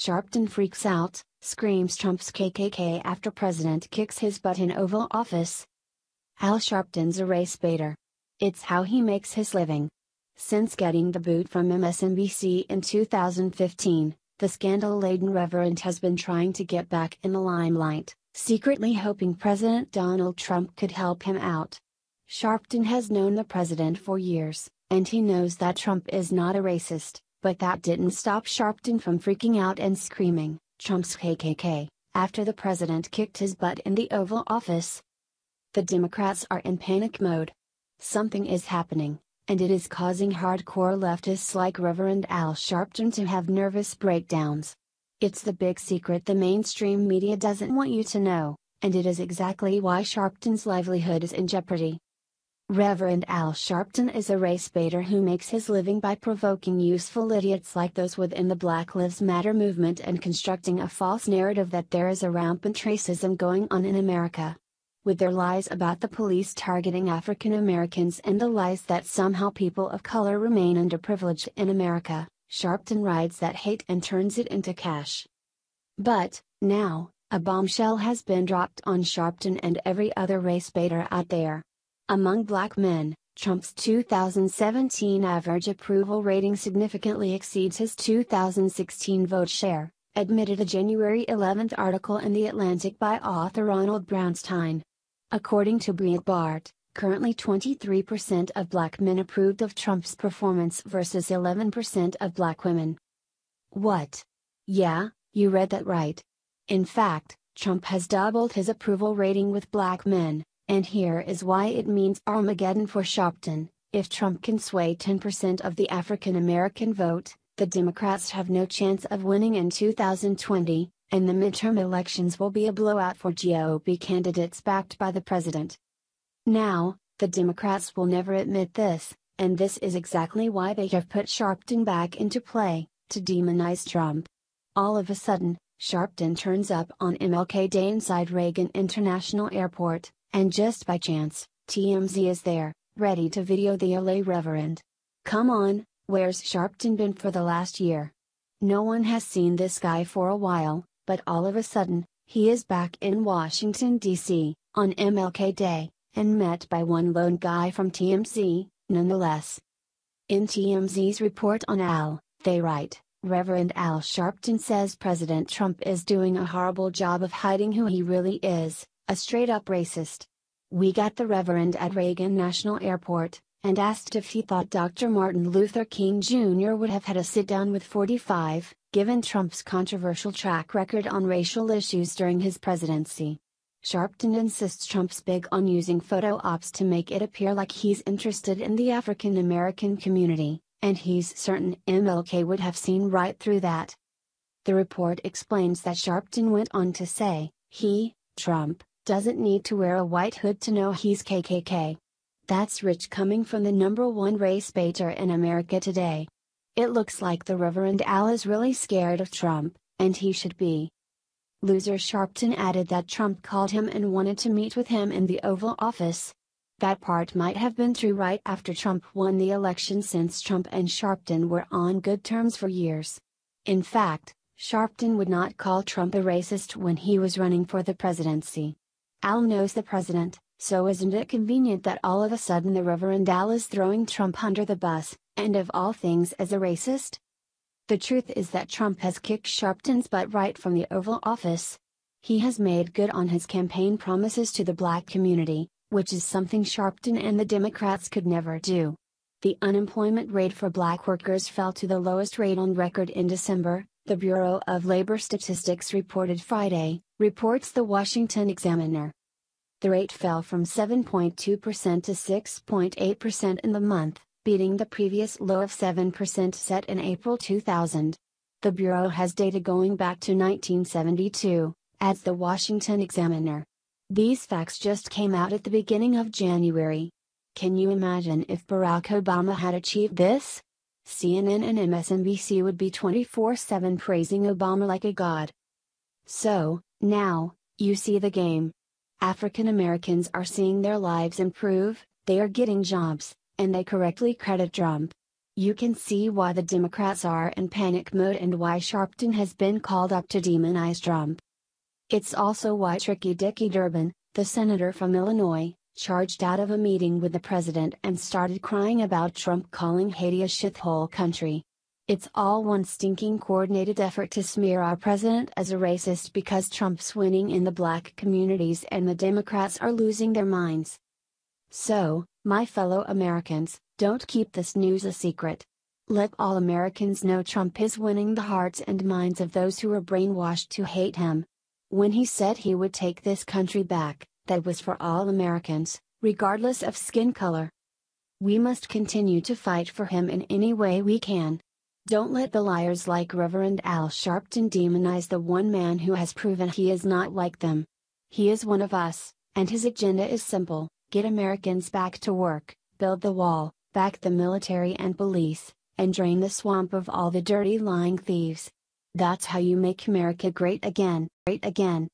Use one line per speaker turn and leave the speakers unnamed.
Sharpton freaks out, screams Trump's KKK after president kicks his butt in Oval Office. Al Sharpton's a race baiter. It's how he makes his living. Since getting the boot from MSNBC in 2015, the scandal-laden reverend has been trying to get back in the limelight, secretly hoping President Donald Trump could help him out. Sharpton has known the president for years, and he knows that Trump is not a racist, but that didn't stop Sharpton from freaking out and screaming, "Trump's KKK," after the president kicked his butt in the Oval Office. The Democrats are in panic mode. Something is happening, and it is causing hardcore leftists like Reverend Al Sharpton to have nervous breakdowns. It's the big secret the mainstream media doesn't want you to know, and it is exactly why Sharpton's livelihood is in jeopardy. Reverend Al Sharpton is a race baiter who makes his living by provoking useful idiots like those within the Black Lives Matter movement and constructing a false narrative that there is a rampant racism going on in America. With their lies about the police targeting African Americans and the lies that somehow people of color remain underprivileged in America, Sharpton rides that hate and turns it into cash. But, now, a bombshell has been dropped on Sharpton and every other race baiter out there. Among black men, Trump's 2017 average approval rating significantly exceeds his 2016 vote share, admitted a January 11 article in The Atlantic by author Ronald Brownstein. According to Breitbart, currently 23% of black men approved of Trump's performance versus 11% of black women. What? Yeah, you read that right. In fact, Trump has doubled his approval rating with black men, and here is why it means Armageddon for Sharpton. If Trump can sway 10% of the African American vote, the Democrats have no chance of winning in 2020, and the midterm elections will be a blowout for GOP candidates backed by the president. Now, the Democrats will never admit this, and this is exactly why they have put Sharpton back into play, to demonize Trump. All of a sudden, Sharpton turns up on MLK Day inside Reagan International Airport, and just by chance, TMZ is there, ready to video the LA Reverend. Come on, where's Sharpton been for the last year? No one has seen this guy for a while, but all of a sudden, he is back in Washington, D.C., on MLK Day, and met by one lone guy from TMZ, nonetheless. In TMZ's report on Al, they write, Reverend Al Sharpton says President Trump is doing a horrible job of hiding who he really is, a straight-up racist. We got the Reverend at Reagan National Airport, and asked if he thought Dr. Martin Luther King Jr. would have had a sit-down with 45, given Trump's controversial track record on racial issues during his presidency. Sharpton insists Trump's big on using photo ops to make it appear like he's interested in the African American community, and he's certain MLK would have seen right through that. The report explains that Sharpton went on to say, Trump, doesn't need to wear a white hood to know he's KKK. That's rich coming from the #1 race baiter in America today. It looks like the Reverend Al is really scared of Trump, and he should be. Loser Sharpton added that Trump called him and wanted to meet with him in the Oval Office. That part might have been true right after Trump won the election, since Trump and Sharpton were on good terms for years. In fact, Sharpton would not call Trump a racist when he was running for the presidency. Al knows the president, so isn't it convenient that all of a sudden the Reverend Al is throwing Trump under the bus, and of all things as a racist? The truth is that Trump has kicked Sharpton's butt right from the Oval Office. He has made good on his campaign promises to the black community, which is something Sharpton and the Democrats could never do. The unemployment rate for black workers fell to the lowest rate on record in December, the Bureau of Labor Statistics reported Friday, reports the Washington Examiner. The rate fell from 7.2% to 6.8% in the month, beating the previous low of 7% set in April 2000. The Bureau has data going back to 1972, adds the Washington Examiner. These facts just came out at the beginning of January. Can you imagine if Barack Obama had achieved this? CNN and MSNBC would be 24/7 praising Obama like a god. So, now, you see the game. African Americans are seeing their lives improve, they are getting jobs, and they correctly credit Trump. You can see why the Democrats are in panic mode and why Sharpton has been called up to demonize Trump. It's also why Tricky Dicky Durbin, the senator from Illinois, charged out of a meeting with the president and started crying about Trump calling Haiti a shithole country. It's all one stinking coordinated effort to smear our president as a racist because Trump's winning in the black communities and the Democrats are losing their minds. So, my fellow Americans, don't keep this news a secret. Let all Americans know Trump is winning the hearts and minds of those who are brainwashed to hate him. When he said he would take this country back, that was for all Americans, regardless of skin color. We must continue to fight for him in any way we can. Don't let the liars like Reverend Al Sharpton demonize the one man who has proven he is not like them. He is one of us, and his agenda is simple: get Americans back to work, build the wall, back the military and police, and drain the swamp of all the dirty lying thieves. That's how you make America great again, great again.